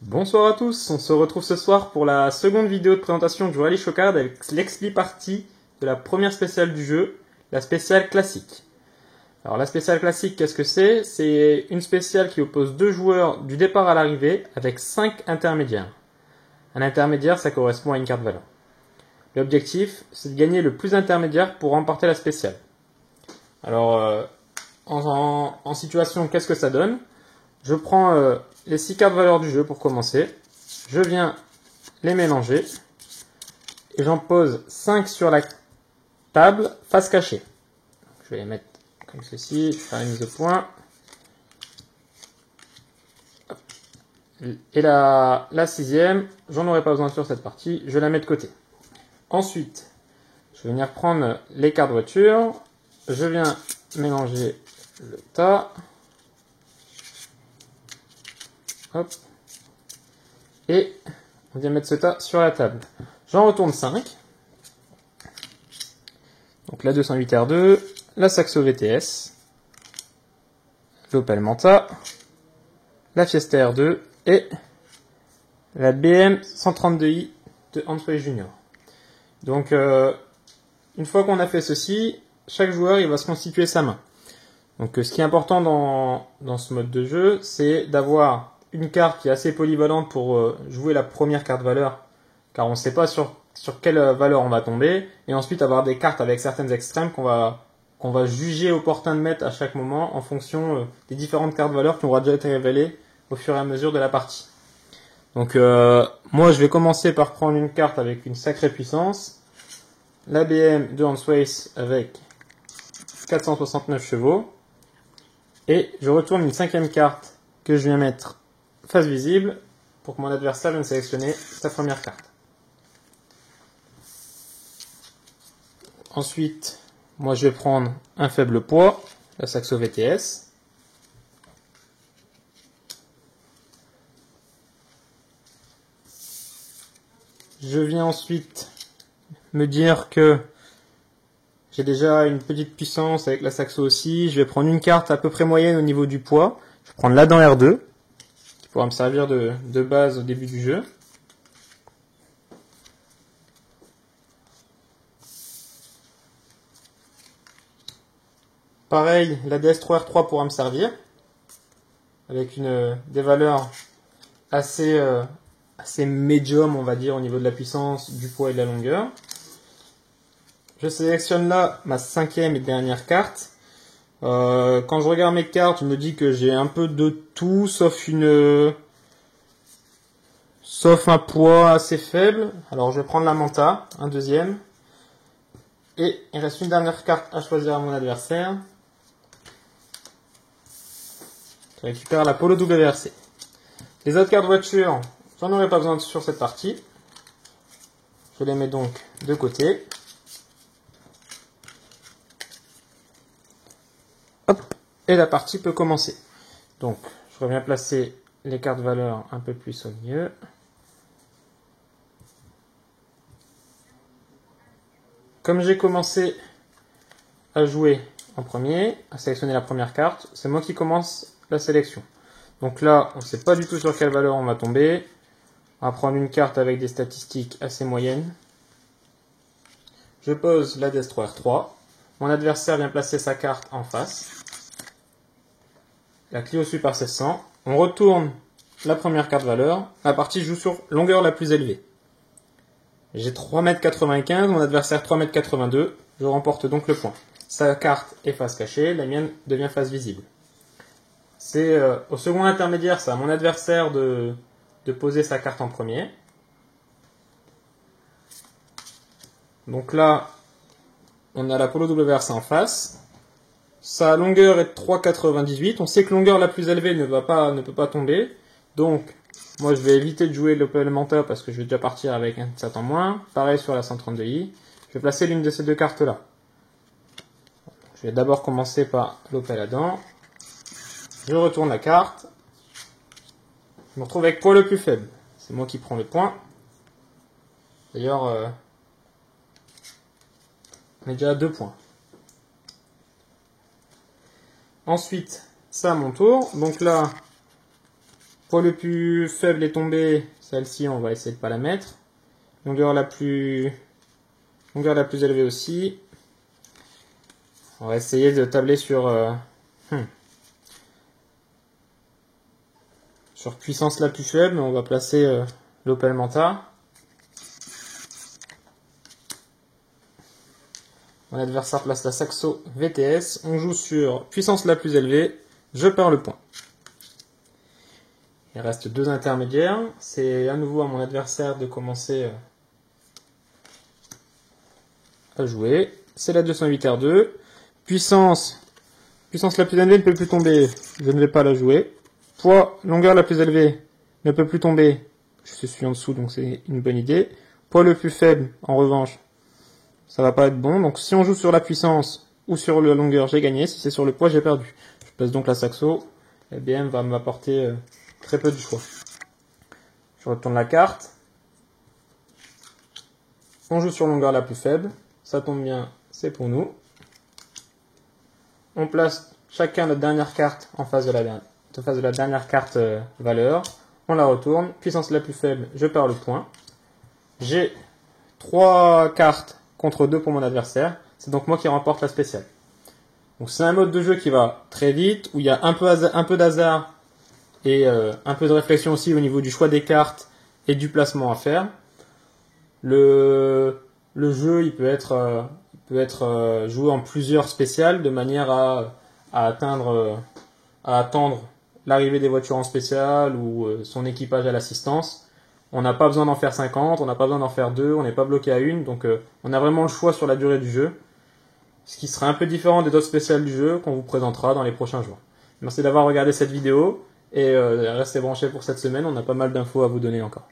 Bonsoir à tous, on se retrouve ce soir pour la seconde vidéo de présentation de Rally Showcard avec l'expli partie de la première spéciale du jeu, la spéciale classique. Alors la spéciale classique, qu'est-ce que c'est? C'est une spéciale qui oppose deux joueurs du départ à l'arrivée avec 5 intermédiaires. Un intermédiaire, ça correspond à une carte valeur. L'objectif, c'est de gagner le plus d'intermédiaires pour remporter la spéciale. Alors, en situation, qu'est-ce que ça donne? Je prends les 6 cartes valeurs du jeu pour commencer. Je viens les mélanger. Et j'en pose 5 sur la table face cachée. Je vais les mettre comme ceci. Je vais faire une mise au point. Et la sixième, j'en aurai pas besoin sur cette partie. Je la mets de côté. Ensuite, je vais venir prendre les cartes voitures. Je viens mélanger le tas. Hop. Et on vient mettre ce tas sur la table. J'en retourne 5. Donc la 208 R2, la Saxo VTS, l'Opel Manta, la Fiesta R2 et la BM 132i de Answay Junior. Donc une fois qu'on a fait ceci, chaque joueur il va se constituer sa main. Donc ce qui est important dans ce mode de jeu, c'est d'avoir une carte qui est assez polyvalente pour jouer la première carte valeur, car on ne sait pas sur quelle valeur on va tomber, et ensuite avoir des cartes avec certaines extrêmes qu'on va juger opportun de mettre à chaque moment en fonction des différentes cartes valeurs qui auront déjà été révélées au fur et à mesure de la partie. Donc moi je vais commencer par prendre une carte avec une sacrée puissance, la BM de Answay avec 469 chevaux, et je retourne une cinquième carte que je viens mettre face visible pour que mon adversaire vienne sélectionner sa première carte. Ensuite, moi je vais prendre un faible poids, la Saxo VTS. Je viens ensuite me dire que j'ai déjà une petite puissance avec la Saxo aussi. Je vais prendre une carte à peu près moyenne au niveau du poids. Je vais prendre l'Adam R2, qui pourra me servir de base au début du jeu. Pareil, la DS3R3 pourra me servir, avec des valeurs assez médium, on va dire, au niveau de la puissance, du poids et de la longueur. Je sélectionne là ma cinquième et dernière carte. Quand je regarde mes cartes, je me dis que j'ai un peu de tout, sauf un poids assez faible. Alors je vais prendre la Manta, un deuxième. Et il reste une dernière carte à choisir à mon adversaire. Je récupère la Polo WRC. Les autres cartes voitures, j'en aurai pas besoin sur cette partie. Je les mets donc de côté. Hop, et la partie peut commencer. Donc, je reviens placer les cartes valeurs un peu plus au milieu. Comme j'ai commencé à jouer en premier, à sélectionner la première carte, c'est moi qui commence la sélection. Donc là, on ne sait pas du tout sur quelle valeur on va tomber. On va prendre une carte avec des statistiques assez moyennes. Je pose la DS3R3. Mon adversaire vient placer sa carte en face. La Clio Super 1600. On retourne la première carte valeur. La partie joue sur longueur la plus élevée. J'ai 3,95 m, mon adversaire 3,82 m. Je remporte donc le point. Sa carte est face cachée, la mienne devient face visible. C'est au second intermédiaire, c'est à mon adversaire de poser sa carte en premier. Donc là, on a la Polo WRC en face. Sa longueur est de 3,98 m. On sait que longueur la plus élevée ne peut pas tomber. Donc, moi je vais éviter de jouer l'Opel Manta parce que je vais déjà partir avec un 7 en moins. Pareil sur la 132i. Je vais placer l'une de ces deux cartes là. Je vais d'abord commencer par l'Opel Adam. Je retourne la carte. Je me retrouve avec poids le plus faible. C'est moi qui prends le point. D'ailleurs, on est déjà à 2 points. Ensuite, ça à mon tour. Donc là, Poids le plus faible est tombé, celle-ci on va essayer de pas la mettre. Longueur la plus élevée aussi. On va essayer de tabler sur sur puissance la plus faible, mais on va placer l'Opel Manta. Mon adversaire place la Saxo VTS. On joue sur puissance la plus élevée. Je perds le point. Il reste 2 intermédiaires. C'est à nouveau à mon adversaire de commencer à jouer. C'est la 208 R2. Puissance la plus élevée ne peut plus tomber. Je ne vais pas la jouer. Poids, longueur la plus élevée ne peut plus tomber. Je suis en dessous, donc c'est une bonne idée. Poids le plus faible, en revanche, ça va pas être bon. Donc si on joue sur la puissance ou sur la longueur, j'ai gagné. Si c'est sur le poids, j'ai perdu. Je place donc la Saxo. La BM va m'apporter très peu de choix. Je retourne la carte. On joue sur longueur la plus faible. Ça tombe bien, c'est pour nous. On place chacun la dernière carte en face de la dernière carte valeur. On la retourne. Puissance la plus faible, je perds le point. J'ai 3 cartes contre 2 pour mon adversaire. C'est donc moi qui remporte la spéciale. Donc c'est un mode de jeu qui va très vite, où il y a un peu d'hasard et un peu de réflexion aussi au niveau du choix des cartes et du placement à faire. Le jeu il peut être joué en plusieurs spéciales de manière à attendre l'arrivée des voitures en spécial ou son équipage à l'assistance. On n'a pas besoin d'en faire 50, on n'a pas besoin d'en faire 2, on n'est pas bloqué à une, donc on a vraiment le choix sur la durée du jeu, ce qui sera un peu différent des autres spéciales du jeu qu'on vous présentera dans les prochains jours. Merci d'avoir regardé cette vidéo et restez branchés pour cette semaine, on a pas mal d'infos à vous donner encore.